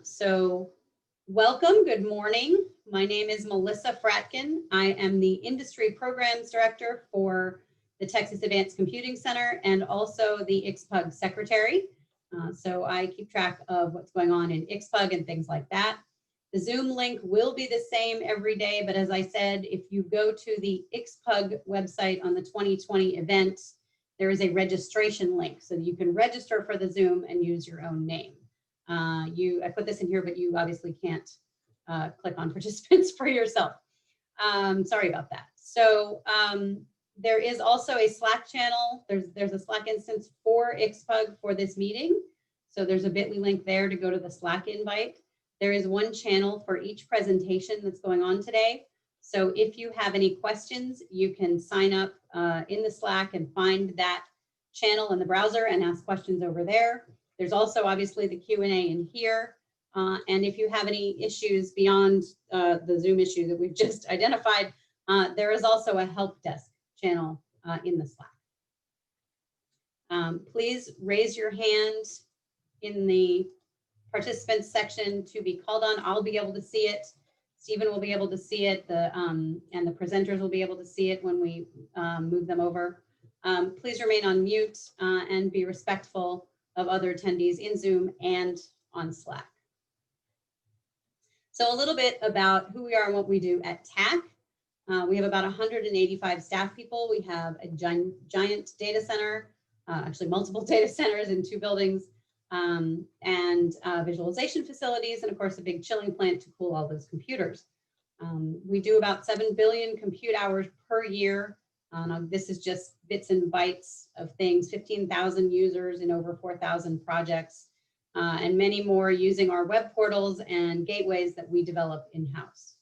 So welcome, good morning. My name is Melyssa Fratkin. I am the Industry Programs Director for the Texas Advanced Computing Center and also the IXPUG Secretary. So I keep track of what's going on in IXPUG and things like that. The Zoom link will be the same every day, but as I said, if you go to the IXPUG website on the 2020 event, there is a registration link so that you can register for the Zoom and use your own name. I put this in here, but you obviously can't click on participants for yourself. Sorry about that. So there is also a Slack channel. There's a Slack instance for IXPUG for this meeting. So there's a bit.ly link there to go to the Slack invite. There is one channel for each presentation that's going on today. So if you have any questions, you can sign up in the Slack and find that channel in the browser and ask questions over there. There's also obviously the Q&A in here. And if you have any issues beyond the Zoom issue that we've just identified, there is also a help desk channel in the Slack. Please raise your hand in the participants section to be called on. I'll be able to see it. Stephen will be able to see it, and the presenters will be able to see it when we move them over. Please remain on mute and be respectful of other attendees in Zoom and on Slack. So a little bit about who we are and what we do at TACC. We have about 185 staff people. We have a giant data center, actually multiple data centers in 2 buildings, and visualization facilities, and of course a big chilling plant to cool all those computers. We do about 7 billion compute hours per year. This is just bits and bytes of things, 15,000 users in over 4,000 projects, and many more using our web portals and gateways that we develop in-house.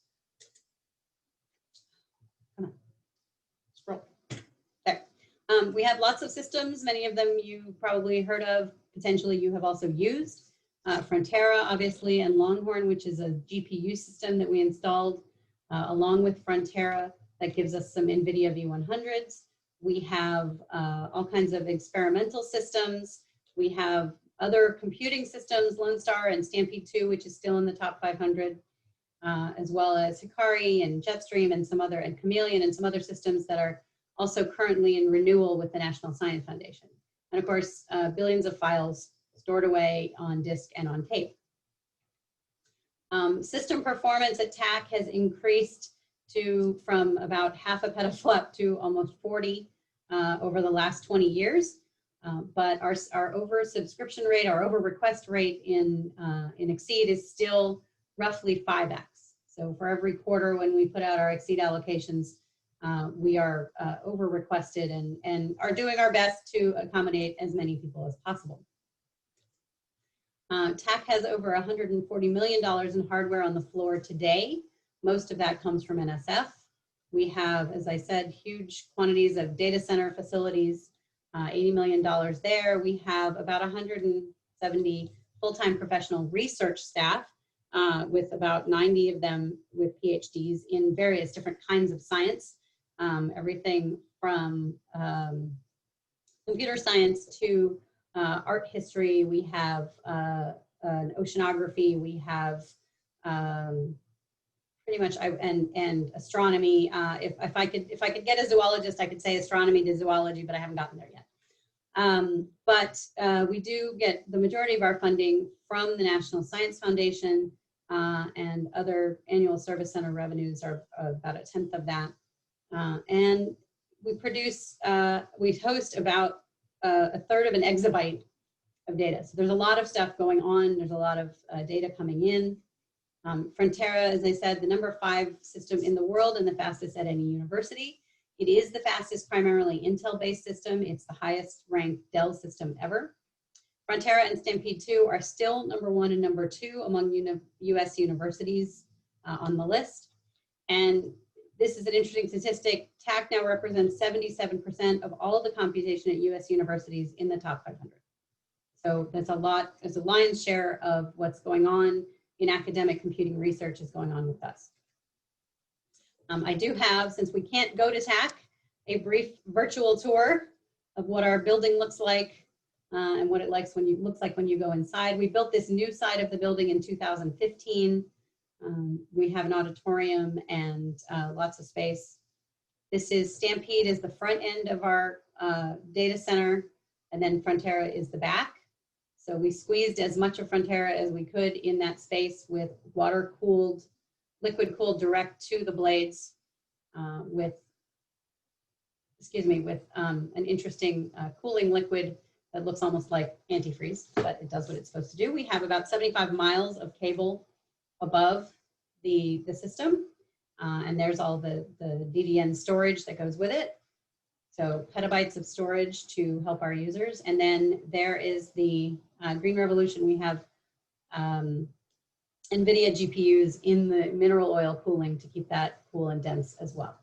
Come on, scroll. There. We have lots of systems, many of them you probably heard of, potentially you have also used. Frontera, obviously, and Longhorn, which is a GPU system that we installed along with Frontera. That gives us some NVIDIA V100s. We have all kinds of experimental systems. We have other computing systems, Lone Star and Stampede 2, which is still in the top 500, as well as Hikari and Jetstream and some other, and Chameleon and some other systems that are also currently in renewal with the National Science Foundation. And of course, billions of files stored away on disk and on tape. System performance at TACC has increased from about half a petaflop to almost 40 over the last 20 years. But our over subscription rate, our over request rate in Exceed is still roughly 5x. So for every quarter when we put out our Exceed allocations, we are over requested and are doing our best to accommodate as many people as possible. TACC has over $140 million in hardware on the floor today. Most of that comes from NSF. We have, as I said, huge quantities of data center facilities, $80 million there. We have about 170 full-time professional research staff, with about 90 of them with PhDs in various different kinds of science, everything from computer science to art history. We have an oceanography. We have pretty much, and astronomy. If I could get a zoologist, I could say astronomy to zoology, but I haven't gotten there yet. We do get the majority of our funding from the National Science Foundation, and other annual service center revenues are about 1/10 of that. And we host about 1/3 of an exabyte of data. So there's a lot of stuff going on. There's a lot of data coming in. Frontera, as I said, the number 5 system in the world and the fastest at any university. It is the fastest primarily Intel-based system. It's the highest ranked Dell system ever. Frontera and Stampede 2 are still number 1 and number 2 among US universities on the list. And this is an interesting statistic. TACC now represents 77% of all of the computation at US universities in the top 500. So that's a lot, it's a lion's share of what's going on in academic computing research is going on with us. I do have, since we can't go to TACC, a brief virtual tour of what our building looks like and what it looks like when you go inside. We built this new side of the building in 2015. We have an auditorium and lots of space. This is Stampede is the front end of our data center, and then Frontera is the back. So we squeezed as much of Frontera as we could in that space with water cooled, liquid cooled direct to the blades with an interesting cooling liquid that looks almost like antifreeze, but it does what it's supposed to do. We have about 75 miles of cable above the system, and there's all the DDN storage that goes with it. So petabytes of storage to help our users. And then there is the Green Revolution. We have NVIDIA GPUs in the mineral oil cooling to keep that cool and dense as well.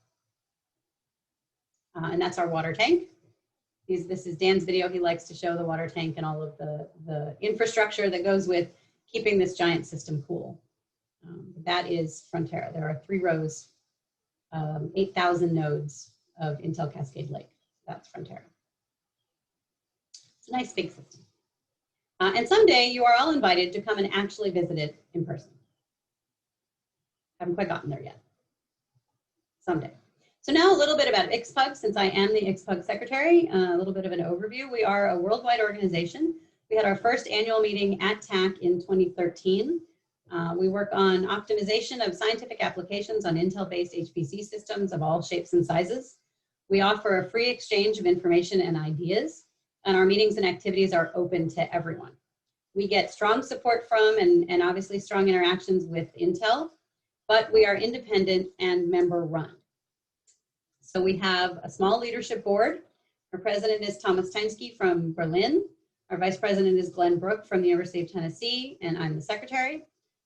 And that's our water tank. This is Dan's video. He likes to show the water tank and all of the infrastructure that goes with keeping this giant system cool. That is Frontera. There are 3 rows, 8,000 nodes of Intel Cascade Lake. That's Frontera. It's a nice big system. And someday you are all invited to come and actually visit it in person. Haven't quite gotten there yet. Someday. So now a little bit about IXPUG, since I am the IXPUG secretary, a little bit of an overview. We are a worldwide organization. We had our first annual meeting at TACC in 2013. We work on optimization of scientific applications on Intel-based HPC systems of all shapes and sizes. We offer a free exchange of information and ideas, and our meetings and activities are open to everyone. We get strong support from and obviously strong interactions with Intel, but we are independent and member run. So we have a small leadership board. Our president is Thomas Teinsky from Berlin. Our vice president is Glenn Brook from the University of Tennessee, and I'm the secretary.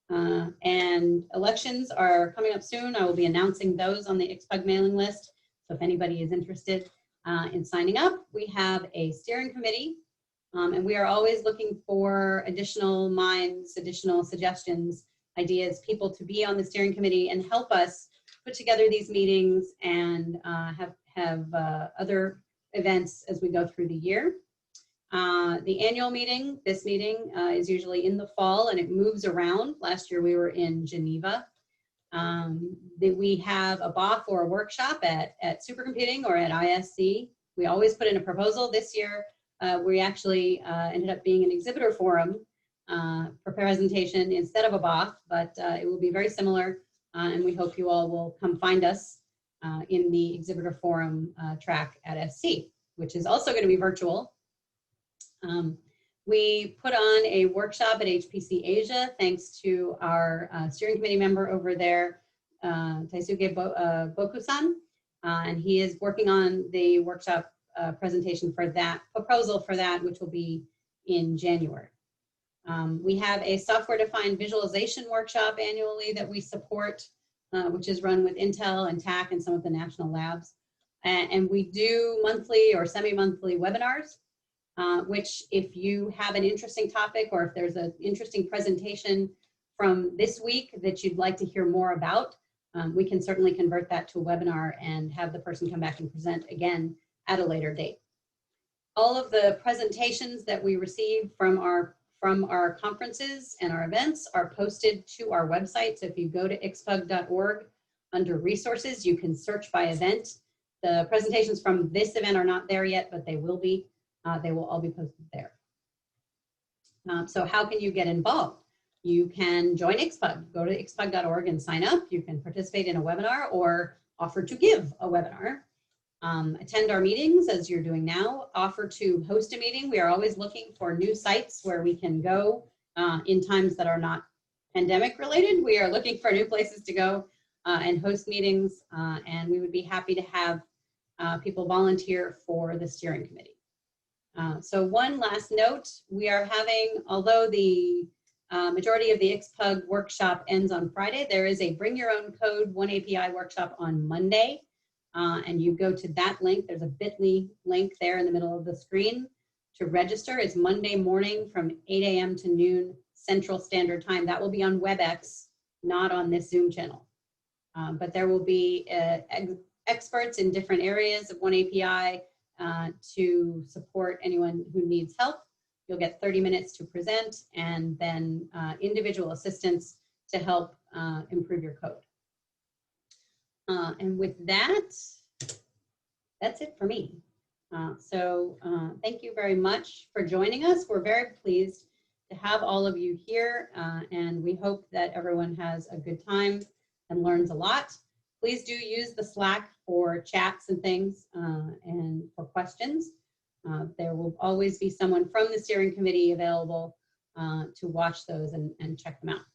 And elections are coming up soon. I will be announcing those on the IXPUG mailing list. So if anybody is interested in signing up, we have a steering committee, and we are always looking for additional minds, additional suggestions, ideas, people to be on the steering committee and help us put together these meetings and have other events as we go through the year. The annual meeting, this meeting is usually in the fall and it moves around. Last year we were in Geneva. We have a BOF or a workshop at Supercomputing or at ISC. We always put in a proposal. This year we actually ended up being an exhibitor forum for presentation instead of a BOF, but it will be very similar. And we hope you all will come find us in the exhibitor forum track at SC, which is also going to be virtual. We put on a workshop at HPC Asia, thanks to our steering committee member over there, Taisuke Boku-san, and he is working on the workshop presentation for that, proposal for that, which will be in January. We have a software-defined visualization workshop annually that we support, which is run with Intel and TACC and some of the national labs. And we do monthly or semi-monthly webinars, which if you have an interesting topic or if there's an interesting presentation from this week that you'd like to hear more about, we can certainly convert that to a webinar and have the person come back and present again at a later date. All of the presentations that we receive from our conferences and our events are posted to our website. So if you go to ixpug.org under resources, you can search by event. The presentations from this event are not there yet, but they will be. They will all be posted there. So how can you get involved? You can join IXPUG. Go to ixpug.org and sign up. You can participate in a webinar or offer to give a webinar. Attend our meetings as you're doing now, offer to host a meeting. We are always looking for new sites where we can go in times that are not pandemic related. We are looking for new places to go and host meetings, and we would be happy to have people volunteer for the steering committee. So one last note, we are having, although the majority of the IXPUG workshop ends on Friday, there is a Bring Your Own Code One API workshop on Monday. And you go to that link, there's a bit.ly link there in the middle of the screen to register. It's Monday morning from 8 a.m. to noon Central Standard Time. That will be on WebEx, not on this Zoom channel. But there will be experts in different areas of One API to support anyone who needs help. You'll get 30 minutes to present, and then individual assistance to help improve your code. And with that, that's it for me. Thank you very much for joining us. We're very pleased to have all of you here, and we hope that everyone has a good time and learns a lot. Please do use the Slack for chats and things and for questions. There will always be someone from the steering committee available to watch those and check them out.